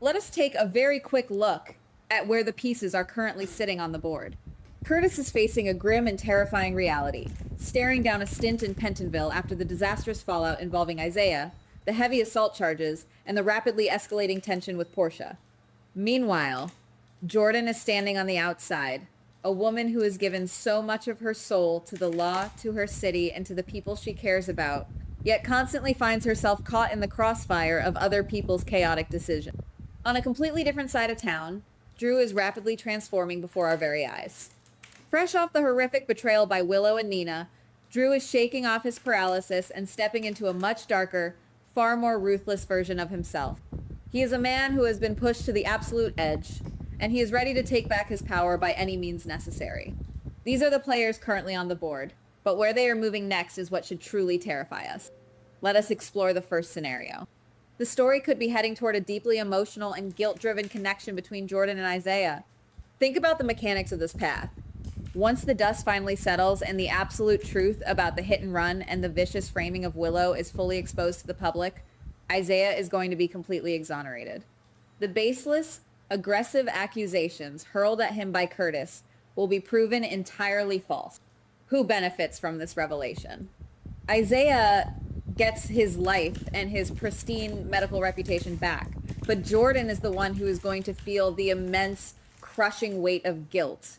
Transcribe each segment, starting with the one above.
Let us take a very quick look at where the pieces are currently sitting on the board. Curtis is facing a grim and terrifying reality, staring down a stint in Pentonville after the disastrous fallout involving Isaiah, the heavy assault charges, and the rapidly escalating tension with Portia. Meanwhile, Jordan is standing on the outside, a woman who has given so much of her soul to the law, to her city, and to the people she cares about, yet constantly finds herself caught in the crossfire of other people's chaotic decisions. On a completely different side of town, Drew is rapidly transforming before our very eyes. Fresh off the horrific betrayal by Willow and Nina, Drew is shaking off his paralysis and stepping into a much darker, far more ruthless version of himself. He is a man who has been pushed to the absolute edge, and he is ready to take back his power by any means necessary. These are the players currently on the board, but where they are moving next is what should truly terrify us. Let us explore the first scenario. The story could be heading toward a deeply emotional and guilt-driven connection between Jordan and Isaiah. Think about the mechanics of this path. Once the dust finally settles and the absolute truth about the hit and run and the vicious framing of Willow is fully exposed to the public, Isaiah is going to be completely exonerated. The baseless, aggressive accusations hurled at him by Curtis will be proven entirely false. Who benefits from this revelation? Isaiah gets his life and his pristine medical reputation back, but Jordan is the one who is going to feel the immense, crushing weight of guilt.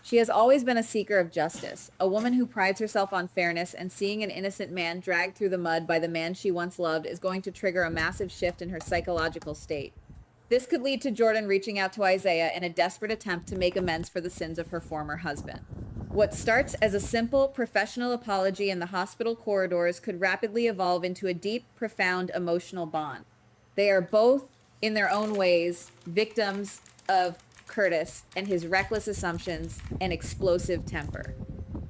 She has always been a seeker of justice, a woman who prides herself on fairness, and seeing an innocent man dragged through the mud by the man she once loved is going to trigger a massive shift in her psychological state. This could lead to Jordan reaching out to Isaiah in a desperate attempt to make amends for the sins of her former husband. What starts as a simple professional apology in the hospital corridors could rapidly evolve into a deep, profound emotional bond. They are both, in their own ways, victims of Curtis and his reckless assumptions and explosive temper.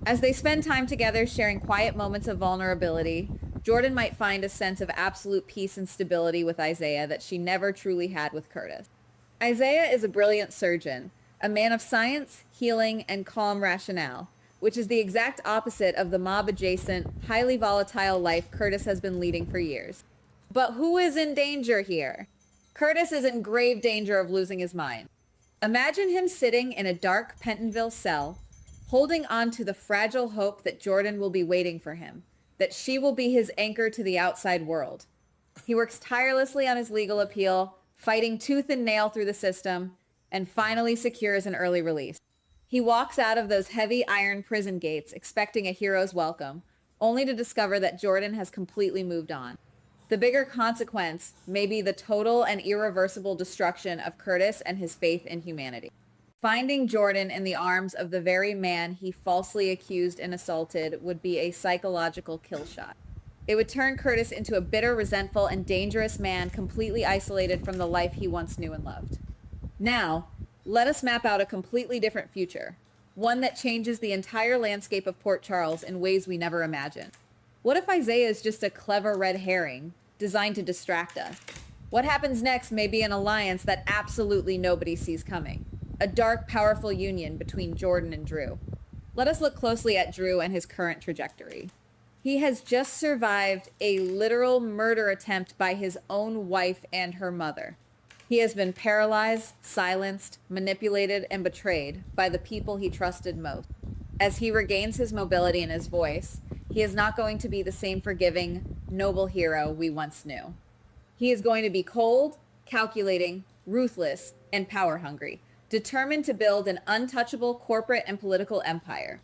As they spend time together sharing quiet moments of vulnerability, Jordan might find a sense of absolute peace and stability with Isaiah that she never truly had with Curtis. Isaiah is a brilliant surgeon, a man of science, healing, and calm rationale, which is the exact opposite of the mob-adjacent, highly volatile life Curtis has been leading for years. But who is in danger here? Curtis is in grave danger of losing his mind. Imagine him sitting in a dark Pentonville cell, holding on to the fragile hope that Jordan will be waiting for him, that she will be his anchor to the outside world. He works tirelessly on his legal appeal, fighting tooth and nail through the system, and finally secures an early release. He walks out of those heavy iron prison gates expecting a hero's welcome, only to discover that Jordan has completely moved on. The bigger consequence may be the total and irreversible destruction of Curtis and his faith in humanity. Finding Jordan in the arms of the very man he falsely accused and assaulted would be a psychological kill shot. It would turn Curtis into a bitter, resentful, and dangerous man completely isolated from the life he once knew and loved. Now, let us map out a completely different future, one that changes the entire landscape of Port Charles in ways we never imagined. What if Isaiah is just a clever red herring designed to distract us? What happens next may be an alliance that absolutely nobody sees coming. A dark, powerful union between Jordan and Drew. Let us look closely at Drew and his current trajectory. He has just survived a literal murder attempt by his own wife and her mother. He has been paralyzed, silenced, manipulated, and betrayed by the people he trusted most. As he regains his mobility and his voice, he is not going to be the same forgiving, noble hero we once knew. He is going to be cold, calculating, ruthless, and power-hungry, determined to build an untouchable corporate and political empire.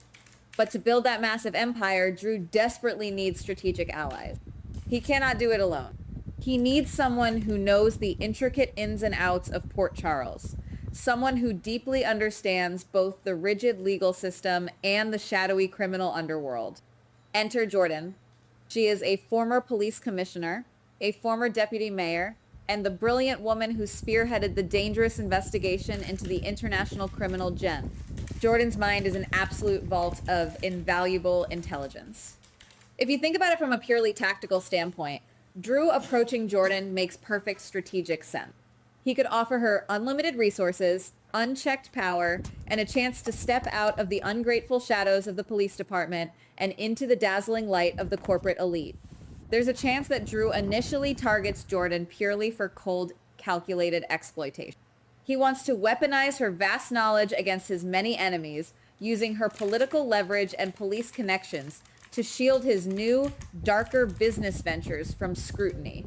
But to build that massive empire, Drew desperately needs strategic allies. He cannot do it alone. He needs someone who knows the intricate ins and outs of Port Charles, someone who deeply understands both the rigid legal system and the shadowy criminal underworld. Enter Jordan. She is a former police commissioner, a former deputy mayor, and the brilliant woman who spearheaded the dangerous investigation into the international criminal Jen. Jordan's mind is an absolute vault of invaluable intelligence. If you think about it from a purely tactical standpoint, Drew approaching Jordan makes perfect strategic sense. He could offer her unlimited resources, unchecked power, and a chance to step out of the ungrateful shadows of the police department and into the dazzling light of the corporate elite. There's a chance that Drew initially targets Jordan purely for cold calculated exploitation. He wants to weaponize her vast knowledge against his many enemies, using her political leverage and police connections to shield his new, darker business ventures from scrutiny.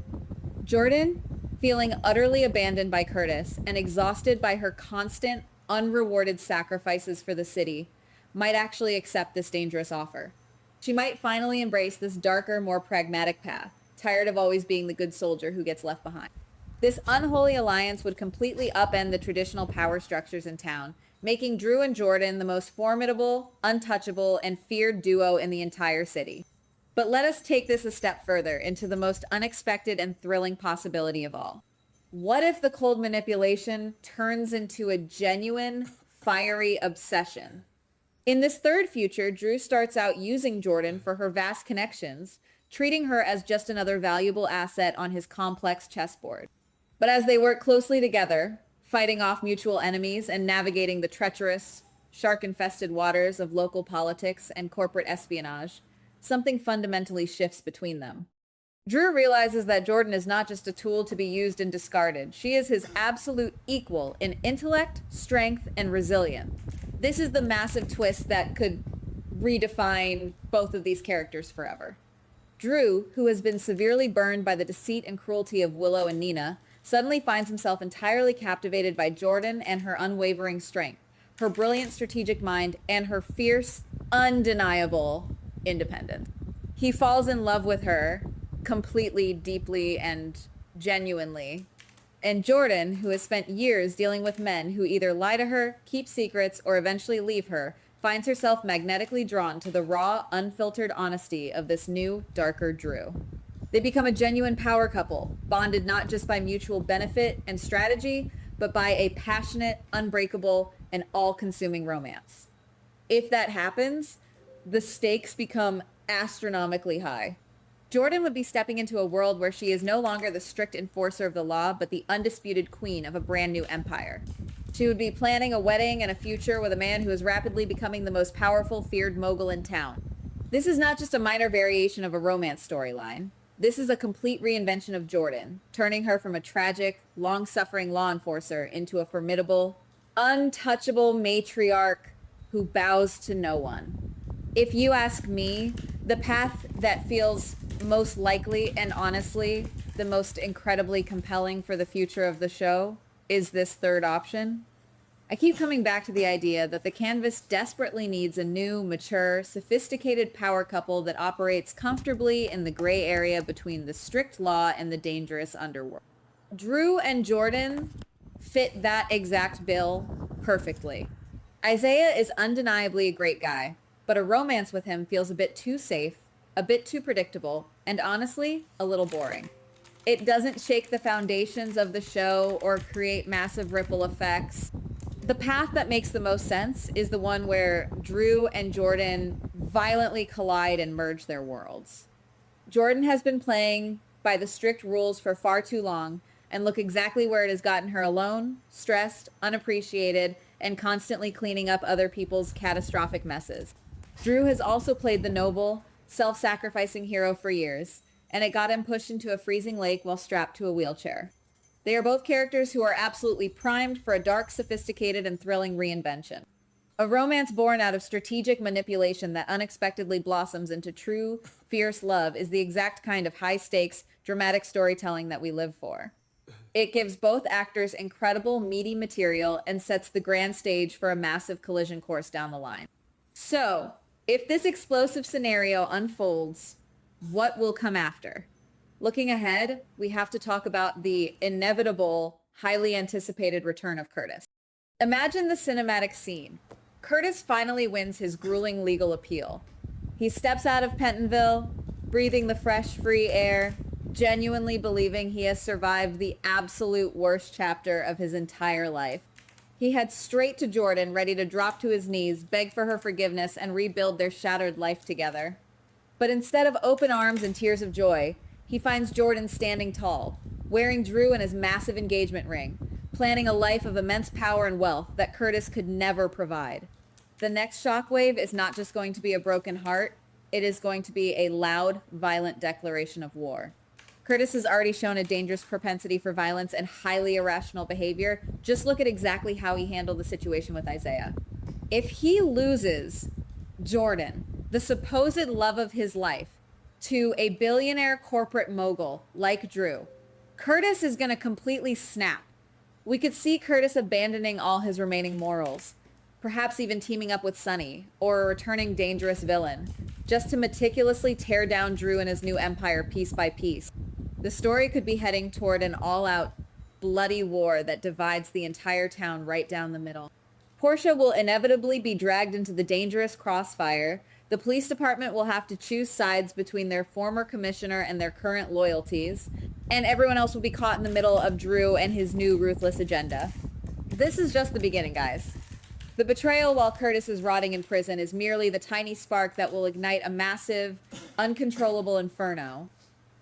Jordan, feeling utterly abandoned by Curtis and exhausted by her constant, unrewarded sacrifices for the city, might actually accept this dangerous offer. She might finally embrace this darker, more pragmatic path, tired of always being the good soldier who gets left behind. This unholy alliance would completely upend the traditional power structures in town, making Drew and Jordan the most formidable, untouchable, and feared duo in the entire city. But let us take this a step further into the most unexpected and thrilling possibility of all. What if the cold manipulation turns into a genuine, fiery obsession? In this third future, Drew starts out using Jordan for her vast connections, treating her as just another valuable asset on his complex chessboard. But as they work closely together, fighting off mutual enemies and navigating the treacherous, shark-infested waters of local politics and corporate espionage, something fundamentally shifts between them. Drew realizes that Jordan is not just a tool to be used and discarded. She is his absolute equal in intellect, strength, and resilience. This is the massive twist that could redefine both of these characters forever. Drew, who has been severely burned by the deceit and cruelty of Willow and Nina, suddenly finds himself entirely captivated by Jordan and her unwavering strength, her brilliant strategic mind, and her fierce, undeniable independence. He falls in love with her completely, deeply, and genuinely. And Jordan, who has spent years dealing with men who either lie to her, keep secrets, or eventually leave her, finds herself magnetically drawn to the raw, unfiltered honesty of this new, darker Drew. They become a genuine power couple, bonded not just by mutual benefit and strategy, but by a passionate, unbreakable, and all-consuming romance. If that happens, the stakes become astronomically high. Jordan would be stepping into a world where she is no longer the strict enforcer of the law, but the undisputed queen of a brand new empire. She would be planning a wedding and a future with a man who is rapidly becoming the most powerful, feared mogul in town. This is not just a minor variation of a romance storyline. This is a complete reinvention of Jordan, turning her from a tragic, long-suffering law enforcer into a formidable, untouchable matriarch who bows to no one. If you ask me, the path that feels most likely and honestly the most incredibly compelling for the future of the show is this third option. I keep coming back to the idea that the canvas desperately needs a new, mature, sophisticated power couple that operates comfortably in the gray area between the strict law and the dangerous underworld. Drew and Jordan fit that exact bill perfectly. Isaiah is undeniably a great guy, but a romance with him feels a bit too safe, a bit too predictable, and honestly, a little boring. It doesn't shake the foundations of the show or create massive ripple effects. The path that makes the most sense is the one where Drew and Jordan violently collide and merge their worlds. Jordan has been playing by the strict rules for far too long, and look exactly where it has gotten her: alone, stressed, unappreciated, and constantly cleaning up other people's catastrophic messes. Drew has also played the noble, self-sacrificing hero for years, and it got him pushed into a freezing lake while strapped to a wheelchair. They are both characters who are absolutely primed for a dark, sophisticated, and thrilling reinvention. A romance born out of strategic manipulation that unexpectedly blossoms into true, fierce love is the exact kind of high-stakes, dramatic storytelling that we live for. It gives both actors incredible, meaty material and sets the grand stage for a massive collision course down the line. So, if this explosive scenario unfolds, what will come after? Looking ahead, we have to talk about the inevitable, highly anticipated return of Curtis. Imagine the cinematic scene. Curtis finally wins his grueling legal appeal. He steps out of Pentonville, breathing the fresh, free air, genuinely believing he has survived the absolute worst chapter of his entire life. He heads straight to Jordan, ready to drop to his knees, beg for her forgiveness, and rebuild their shattered life together. But instead of open arms and tears of joy, he finds Jordan standing tall, wearing Drew in his massive engagement ring, planning a life of immense power and wealth that Curtis could never provide. The next shockwave is not just going to be a broken heart, it is going to be a loud, violent declaration of war. Curtis has already shown a dangerous propensity for violence and highly irrational behavior. Just look at exactly how he handled the situation with Isaiah. If he loses Jordan, the supposed love of his life, to a billionaire corporate mogul like Drew, Curtis is going to completely snap. We could see Curtis abandoning all his remaining morals, perhaps even teaming up with Sonny, or a returning dangerous villain, just to meticulously tear down Drew and his new empire piece by piece. The story could be heading toward an all-out, bloody war that divides the entire town right down the middle. Portia will inevitably be dragged into the dangerous crossfire. The police department will have to choose sides between their former commissioner and their current loyalties, and everyone else will be caught in the middle of Drew and his new ruthless agenda. This is just the beginning, guys. The betrayal while Curtis is rotting in prison is merely the tiny spark that will ignite a massive, uncontrollable inferno.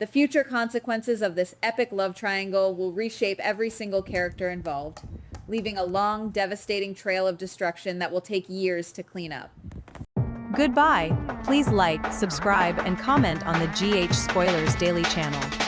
The future consequences of this epic love triangle will reshape every single character involved, leaving a long, devastating trail of destruction that will take years to clean up. Goodbye. Please like, subscribe, and comment on the GH Spoilers Daily channel.